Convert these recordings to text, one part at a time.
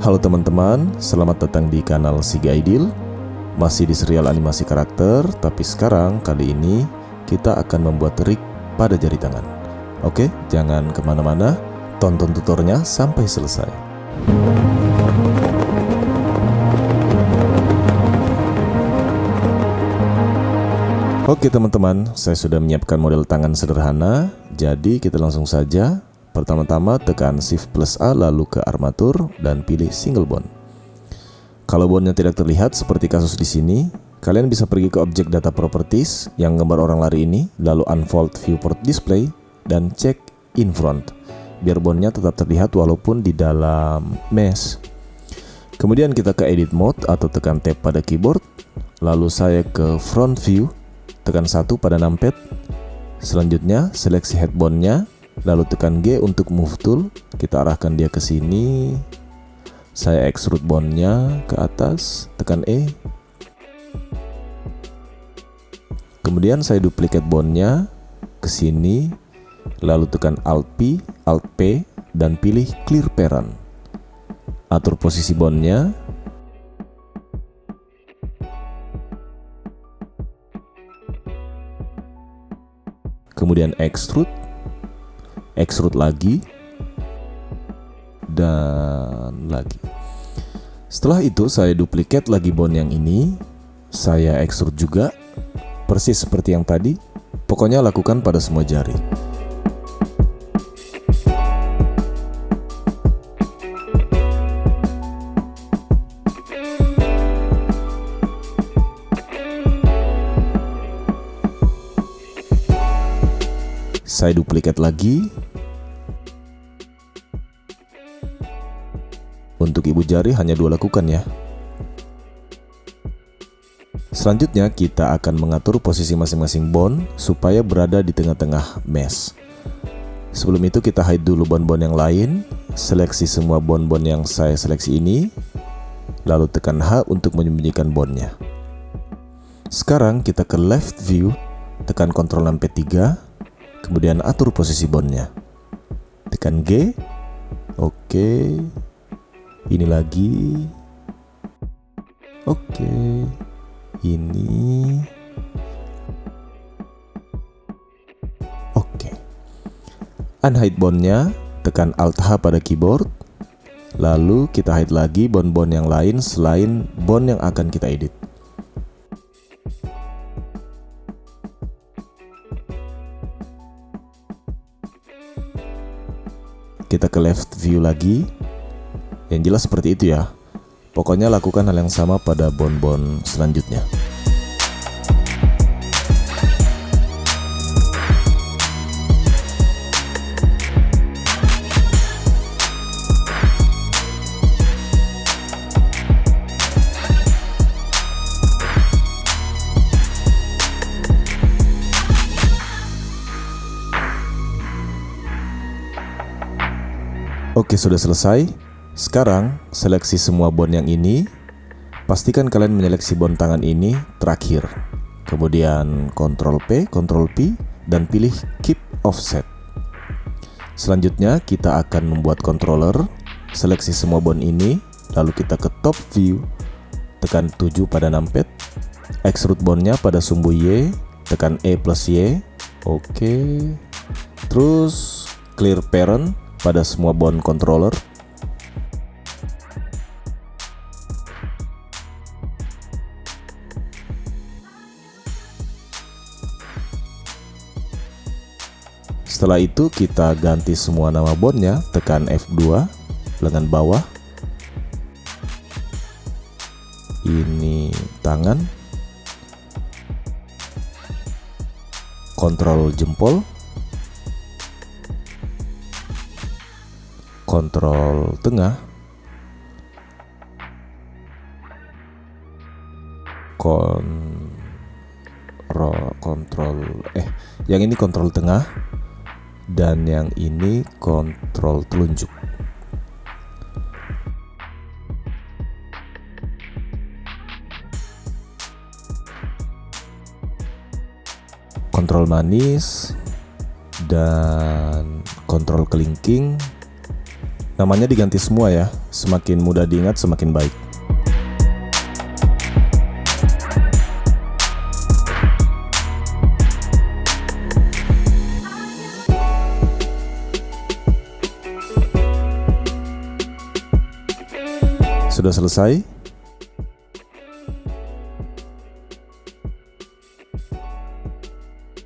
Halo teman-teman, selamat datang di kanal Siga Aidil. Masih di serial animasi karakter, tapi sekarang kali ini kita akan membuat rig pada jari tangan. Oke, jangan kemana-mana, tonton tutornya sampai selesai. Oke teman-teman, saya sudah menyiapkan model tangan sederhana, jadi kita langsung saja. Pertama-tama tekan Shift plus A lalu ke armatur dan pilih single bond. Kalau bondnya tidak terlihat seperti kasus di sini, kalian bisa pergi ke objek data properties yang gambar orang lari ini, lalu unfold viewport display dan cek in front, biar bondnya tetap terlihat walaupun di dalam mesh. Kemudian kita ke edit mode atau tekan tab pada keyboard, lalu saya ke front view, tekan 1 pada numpad. Selanjutnya seleksi head bondnya, lalu tekan G untuk move tool, kita arahkan dia ke sini. Saya extrude bondnya ke atas, tekan E. Kemudian saya duplicate bondnya ke sini, lalu tekan Alt P, Alt P dan pilih clear parent. Atur posisi bondnya. Kemudian extrude lagi dan lagi. Setelah itu saya duplicate lagi bond yang ini, saya extrude juga persis seperti yang tadi. Pokoknya lakukan pada semua jari. Saya duplicate lagi. Untuk ibu jari hanya 2 lakukan ya. Selanjutnya kita akan mengatur posisi masing-masing bond supaya berada di tengah-tengah mesh. Sebelum itu kita hide dulu bond-bond yang lain. Seleksi semua bond-bond yang saya seleksi ini, lalu tekan H untuk menyembunyikan bondnya. Sekarang kita ke left view, tekan Ctrl numpad 3, kemudian atur posisi bondnya. Tekan G. Oke. Ini lagi. Oke. Ini. Oke. Unhide bondnya, tekan Alt H pada keyboard. Lalu kita hide lagi bond-bond yang lain selain bond yang akan kita edit. Kita ke left view lagi. Yang jelas seperti itu ya. Pokoknya lakukan hal yang sama pada bond-bond selanjutnya. Oke, sudah selesai. Sekarang seleksi semua bond yang ini. Pastikan kalian menyeleksi bond tangan ini terakhir. Kemudian Ctrl P, Ctrl P dan pilih Keep Offset. Selanjutnya kita akan membuat controller. Seleksi semua bond ini, lalu kita ke top view, tekan 7 pada numpad. Extrude bondnya pada sumbu Y, tekan E plus Y. Oke. Terus clear parent pada semua bond controller. Setelah itu kita ganti semua nama bondnya, tekan F2, lengan bawah. Ini tangan. Kontrol jempol. Kontrol tengah. Yang ini kontrol tengah. Dan yang ini kontrol telunjuk. Kontrol manis dan kontrol kelingking Namanya diganti semua ya, semakin mudah diingat semakin baik. Sudah selesai?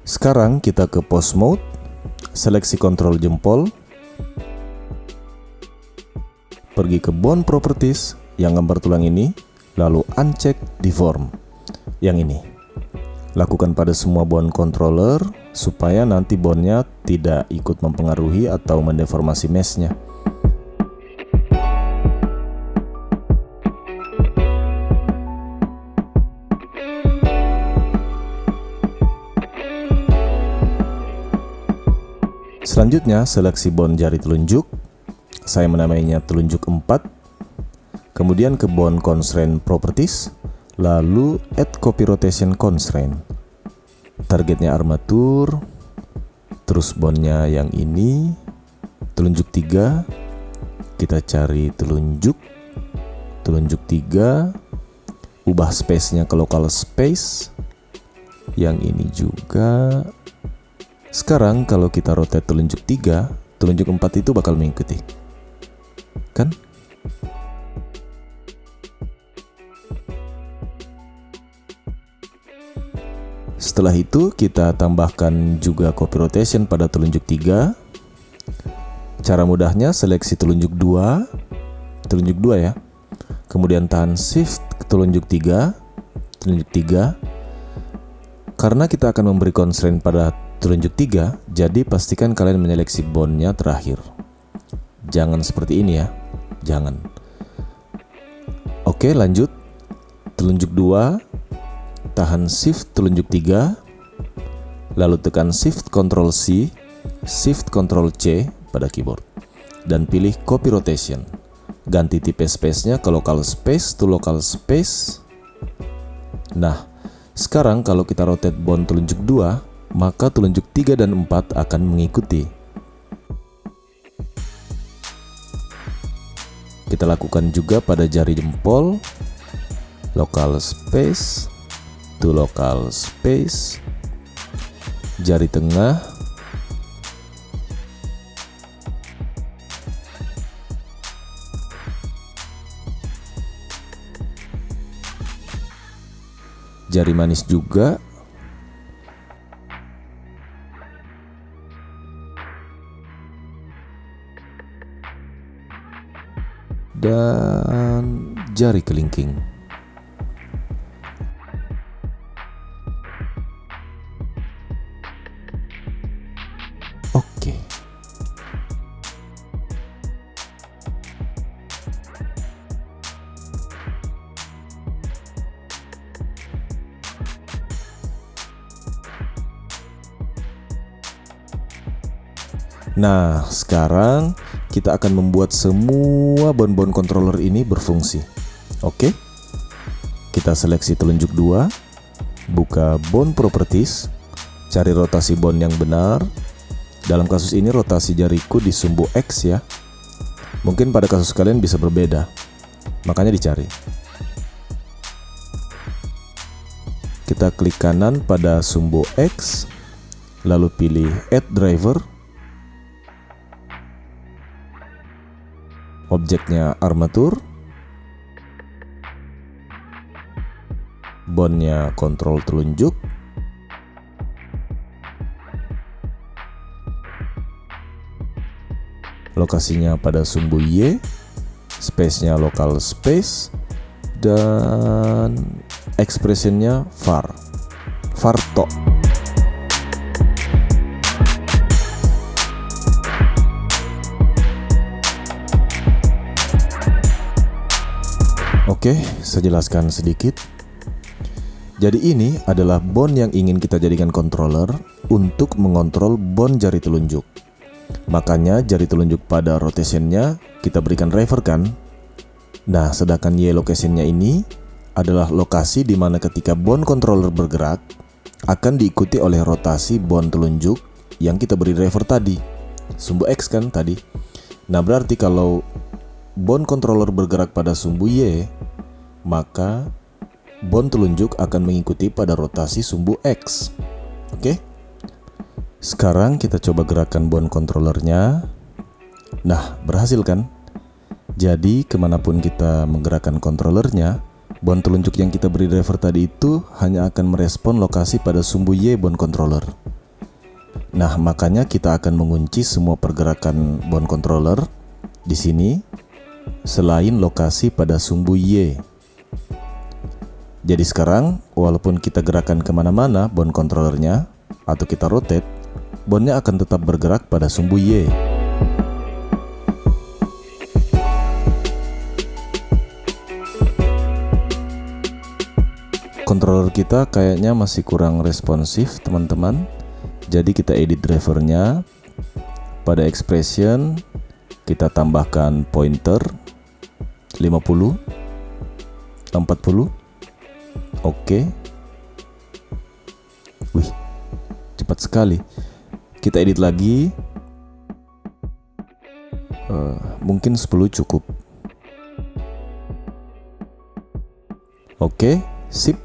Sekarang kita ke pause mode, seleksi kontrol jempol, pergi ke bone properties yang gambar tulang ini, lalu uncheck deform yang ini. Lakukan pada semua bone controller supaya nanti bone-nya tidak ikut mempengaruhi atau mendeformasi mesh-nya. Selanjutnya, seleksi bone jari telunjuk. Saya menamainya telunjuk 4. Kemudian ke bone constraint properties, lalu add copy rotation constraint. Targetnya armatur, terus bone-nya yang ini, telunjuk 3. Kita cari telunjuk 3. Ubah space-nya ke local space. Yang ini juga. Sekarang kalau kita rotate telunjuk 3, telunjuk 4 itu bakal mengikuti. Kan? Setelah itu kita tambahkan juga copy rotation pada telunjuk 3. Cara mudahnya seleksi telunjuk 2 ya. Kemudian tahan shift ke telunjuk 3. Karena kita akan memberi constraint pada telunjuk 3, jadi pastikan kalian menyeleksi bone-nya terakhir. Jangan seperti ini ya, jangan. Oke, lanjut. Telunjuk 2, tahan shift telunjuk 3, lalu tekan shift Ctrl C, shift Ctrl C pada keyboard, dan pilih copy rotation. Ganti tipe space-nya ke local space to local space. Nah, sekarang kalau kita rotate bone telunjuk 2, maka telunjuk 3 dan 4 akan mengikuti. Kita lakukan juga pada jari jempol, local space to local space, jari tengah, jari manis juga, dan jari kelingking. Oke. Nah, sekarang kita akan membuat semua bone-bone controller ini berfungsi. Oke. Kita seleksi telunjuk 2, buka bone properties, cari rotasi bone yang benar. Dalam kasus ini rotasi jariku di sumbu X ya. Mungkin pada kasus kalian bisa berbeda, makanya dicari. Kita klik kanan pada sumbu X, lalu pilih Add Driver. Objeknya armatur, bone-nya kontrol telunjuk, lokasinya pada sumbu Y, space-nya local space, dan expression-nya var to. Oke, saya jelaskan sedikit. Jadi ini adalah bone yang ingin kita jadikan controller untuk mengontrol bone jari telunjuk. Makanya jari telunjuk pada rotationnya kita berikan rever kan. Nah, sedangkan Y location-nya ini adalah lokasi di mana ketika bone controller bergerak akan diikuti oleh rotasi bone telunjuk yang kita beri rever tadi. Sumbu X kan tadi. Nah, berarti kalau bon controller bergerak pada sumbu Y, maka bon telunjuk akan mengikuti pada rotasi sumbu X. Oke? Sekarang kita coba gerakan bon controllernya. Nah, berhasil kan? Jadi kemanapun kita menggerakkan controllernya, bon telunjuk yang kita beri driver tadi itu hanya akan merespon lokasi pada sumbu Y bon controller. Nah, makanya kita akan mengunci semua pergerakan bon controller di sini selain lokasi pada sumbu Y. Jadi sekarang, walaupun kita gerakan kemana-mana bon controllernya atau kita rotate, bonnya akan tetap bergerak pada sumbu Y. Controller kita kayaknya masih kurang responsif, teman-teman. Jadi kita edit drivernya. Pada expression kita tambahkan pointer 50, 40. Oke. Wih, cepat sekali. Kita edit lagi. Mungkin 10 cukup. Oke, sip.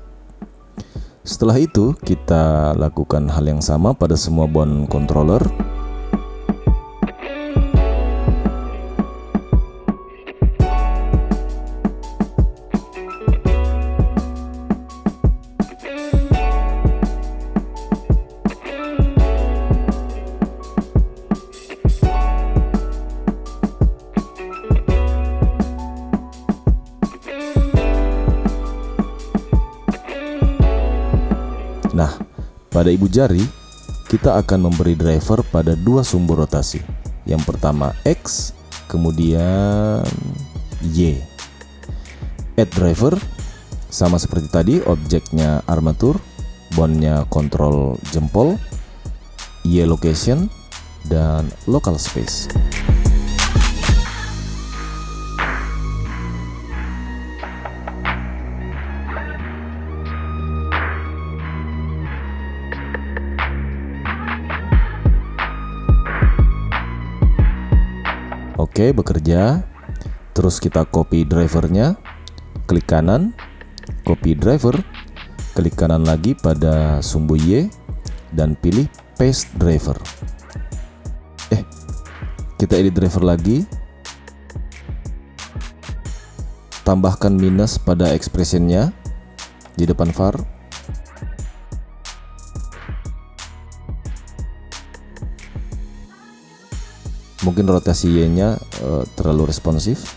Setelah itu kita lakukan hal yang sama pada semua bon controller. Nah, pada ibu jari, kita akan memberi driver pada dua sumbu rotasi. Yang pertama X, kemudian Y. Add driver, sama seperti tadi, objeknya armatur, bonnya kontrol jempol, Y location, dan local space. Oke, bekerja. Terus kita copy drivernya, klik kanan, copy driver, klik kanan lagi pada sumbu Y, dan pilih paste driver. Kita edit driver lagi, tambahkan minus pada expressionnya di depan var. Mungkin rotasi Y-nya terlalu responsif.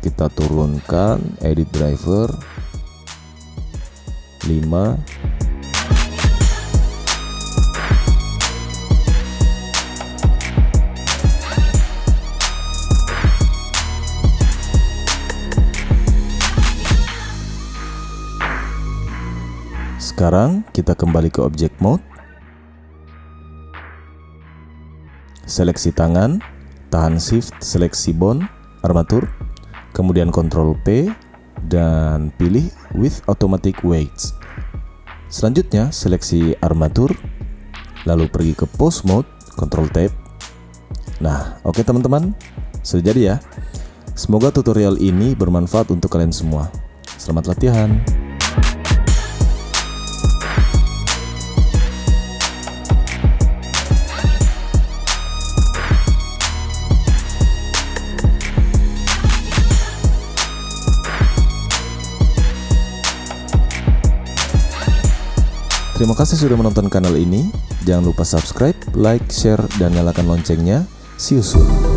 Kita turunkan, edit driver 5. Sekarang kita kembali ke object mode. Seleksi tangan, tahan shift, seleksi bon, armatur, kemudian Ctrl P, dan pilih with automatic weights. Selanjutnya seleksi armatur, lalu pergi ke pose mode, Ctrl Tab. Nah, oke teman-teman, sudah jadi ya. Semoga tutorial ini bermanfaat untuk kalian semua. Selamat latihan. Terima kasih sudah menonton kanal ini. Jangan lupa subscribe, like, share, dan nyalakan loncengnya. See you soon.